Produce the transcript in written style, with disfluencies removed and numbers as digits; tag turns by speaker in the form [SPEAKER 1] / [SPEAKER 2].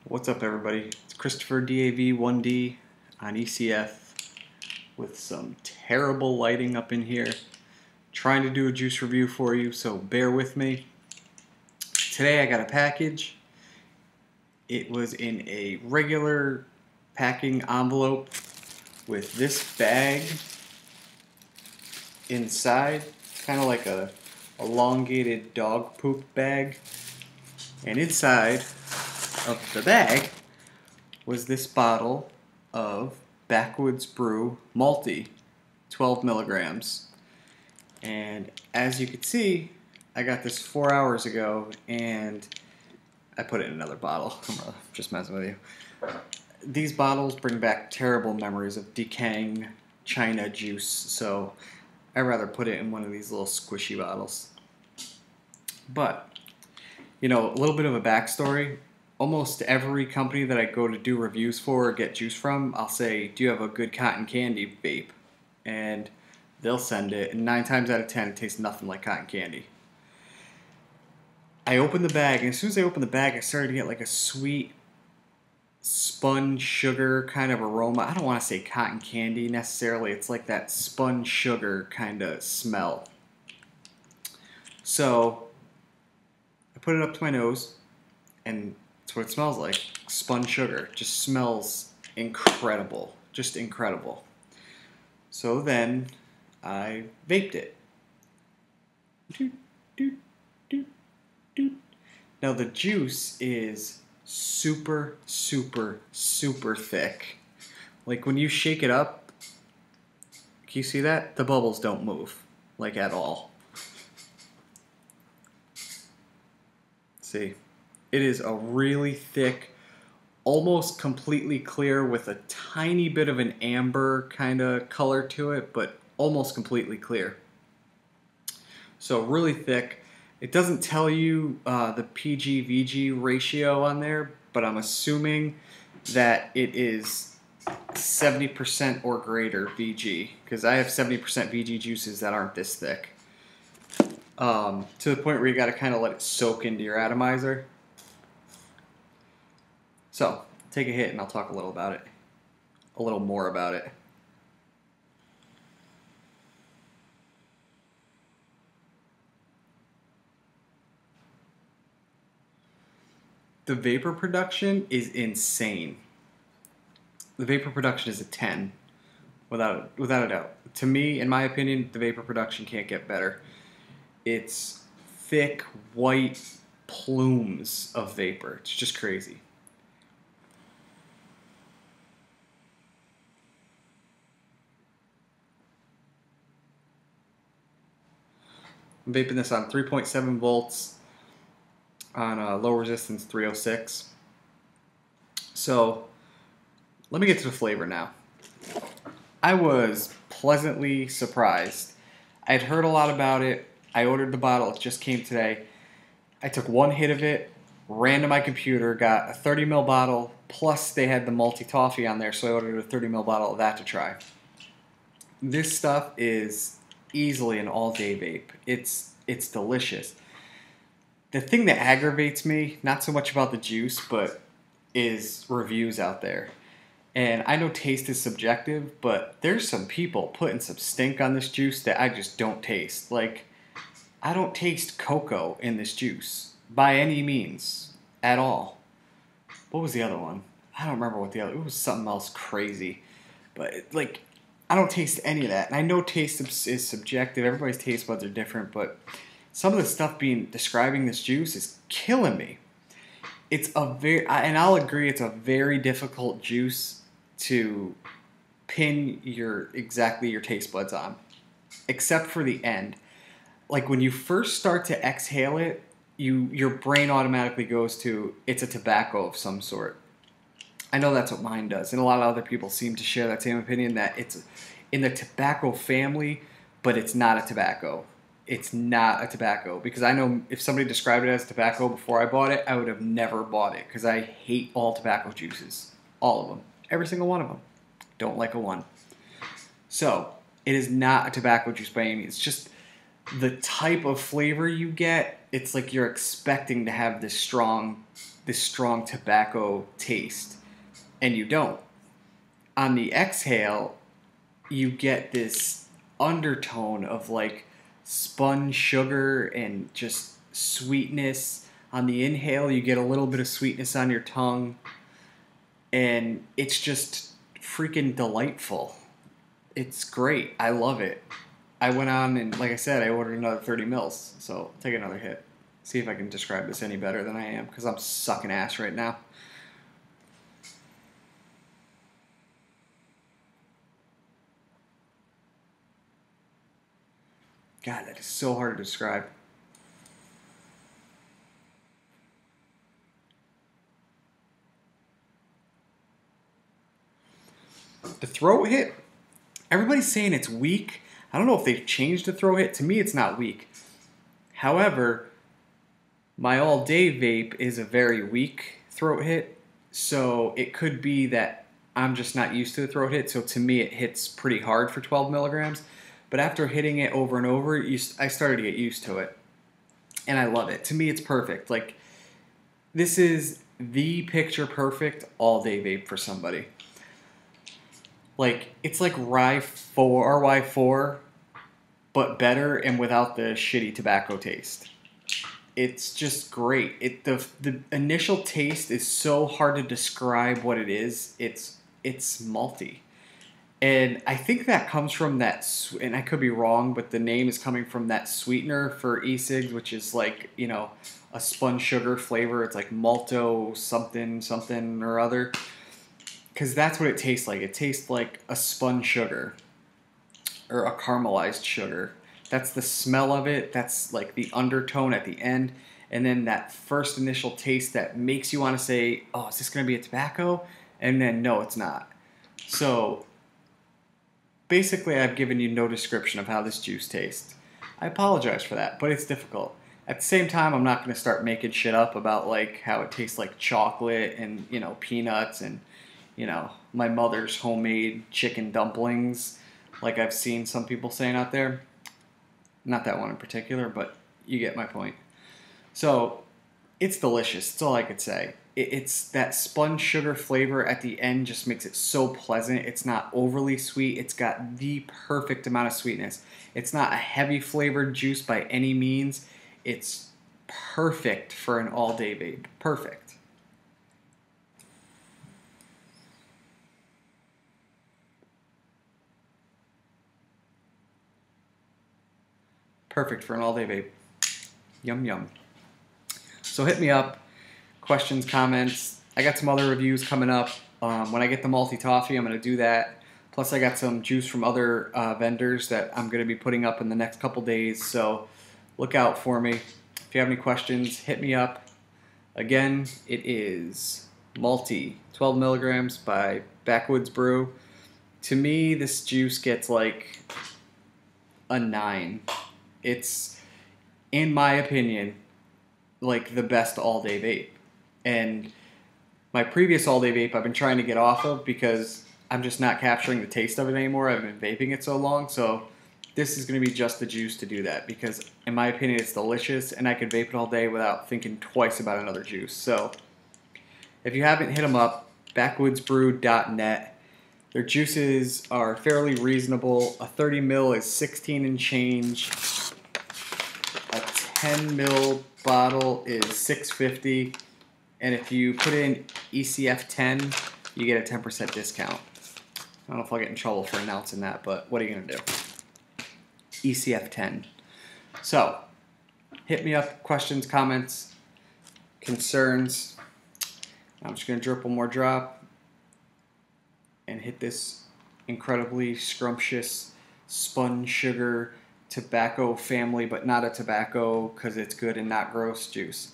[SPEAKER 1] What's up, everybody? It's Christopher DAV1D on ECF with some terrible lighting up in here. Trying to do a juice review for you, so bear with me. Today I got a package. It was in a regular packing envelope with this bag inside, kind of like a elongated dog poop bag. And inside of the bag was this bottle of Backwoods Brew Malty, 12 milligrams. And as you can see, I got this 4 hours ago and I put it in another bottle. I'm just messing with you. These bottles bring back terrible memories of decaying China juice, so I'd rather put it in one of these little squishy bottles. But, you know, a little bit of a backstory. Almost every company that I go to do reviews for or get juice from, I'll say, do you have a good cotton candy vape? And they'll send it, and 9 times out of 10, it tastes nothing like cotton candy. I opened the bag, and as soon as I opened the bag, I started to get like a sweet spun sugar kind of aroma. I don't want to say cotton candy necessarily. It's like that spun sugar kind of smell. So I put it up to my nose, and that's what it smells like. Spun sugar. Just smells incredible. Just incredible. So then I vaped it. Doot, doot, doot, doot. Now the juice is super, super, super thick. Like when you shake it up, can you see that? The bubbles don't move, like at all. See? It is a really thick, almost completely clear with a tiny bit of an amber kind of color to it, but almost completely clear. So really thick. It doesn't tell you the PG-VG ratio on there, but I'm assuming that it is 70% or greater VG, because I have 70% VG juices that aren't this thick. To the point where you got to kind of let it soak into your atomizer. So, take a hit and I'll talk a little about it. A little more about it. The vapor production is insane. The vapor production is a 10, without a doubt. To me, in my opinion, the vapor production can't get better. It's thick, white plumes of vapor. It's just crazy. I'm vaping this on 3.7 volts on a low resistance 306. So let me get to the flavor now. I was pleasantly surprised. I'd heard a lot about it. I ordered the bottle. It just came today. I took one hit of it, ran to my computer, got a 30 ml bottle, plus they had the Malty toffee on there, so I ordered a 30 ml bottle of that to try. This stuff is easily an all-day vape. It's delicious. The thing that aggravates me, not so much about the juice, but is reviews out there. And I know taste is subjective, but there's some people putting some stink on this juice that I just don't taste. Like, I don't taste cocoa in this juice by any means at all. What was the other one? I don't remember what the other. It was something else crazy. But like, I don't taste any of that. And I know taste is subjective. Everybody's taste buds are different, but some of the stuff describing this juice is killing me. It's and I'll agree, it's a very difficult juice to pin exactly your taste buds on, except for the end. Like when you first start to exhale it, your brain automatically goes to, it's a tobacco of some sort. I know that's what mine does, and a lot of other people seem to share that same opinion, that it's in the tobacco family, but it's not a tobacco. It's not a tobacco, because I know if somebody described it as tobacco before I bought it, I would have never bought it, because I hate all tobacco juices. All of them. Every single one of them. Don't like a one. So, it is not a tobacco juice by any means. It's just the type of flavor you get, it's like you're expecting to have this strong this strong tobacco taste, and you don't. On the exhale, you get this undertone of like spun sugar and just sweetness. On the inhale, you get a little bit of sweetness on your tongue, and it's just freaking delightful. It's great. I love it. I went on and, like I said, I ordered another 30 mils. So take another hit. See if I can describe this any better than I am, because I'm sucking ass right now. God, that is so hard to describe. The throat hit, everybody's saying it's weak. I don't know if they've changed the throat hit. To me, it's not weak. However, my all-day vape is a very weak throat hit, so it could be that I'm just not used to the throat hit, so to me it hits pretty hard for 12 milligrams. But after hitting it over and over, I started to get used to it, and I love it. To me, it's perfect. Like, this is the picture perfect all-day vape for somebody. Like, it's like RY4, but better and without the shitty tobacco taste. It's just great. The initial taste is so hard to describe what it is. It's malty. And I think that comes from that, and I could be wrong, but the name is coming from that sweetener for e-cigs, which is like, you know, a spun sugar flavor. It's like malto something, something or other. Because that's what it tastes like. It tastes like a spun sugar or a caramelized sugar. That's the smell of it. That's like the undertone at the end. And then that first initial taste that makes you want to say, oh, is this going to be a tobacco? And then, no, it's not. So basically, I've given you no description of how this juice tastes. I apologize for that, but it's difficult. At the same time, I'm not going to start making shit up about like how it tastes like chocolate and, you know, peanuts and, you know, my mother's homemade chicken dumplings, like I've seen some people saying out there. Not that one in particular, but you get my point. So, it's delicious. That's all I could say. It's that spun sugar flavor at the end just makes it so pleasant. It's not overly sweet. It's got the perfect amount of sweetness. It's not a heavy flavored juice by any means. It's perfect for an all-day vape. Perfect. Perfect for an all-day vape. Yum, yum. So hit me up. Questions, comments. I got some other reviews coming up. When I get the Malty toffee, I'm going to do that. Plus, I got some juice from other vendors that I'm going to be putting up in the next couple days. So look out for me. If you have any questions, hit me up. Again, it is Malty, 12 milligrams by Backwoods Brew. To me, this juice gets like a 9. It's, in my opinion, like the best all-day vape. And my previous all-day vape I've been trying to get off of because I'm just not capturing the taste of it anymore. I've been vaping it so long. So this is going to be just the juice to do that because, in my opinion, it's delicious and I could vape it all day without thinking twice about another juice. So if you haven't, hit them up, backwoodsbrew.net. Their juices are fairly reasonable. A 30 mil is 16 and change. A 10 mil bottle is $6.50, and if you put in ECF10, you get a 10% discount. I don't know if I'll get in trouble for announcing that, but what are you going to do? ECF10. So, hit me up, questions, comments, concerns. I'm just going to drip one more drop and hit this incredibly scrumptious spun sugar tobacco family, but not a tobacco because it's good and not gross juice.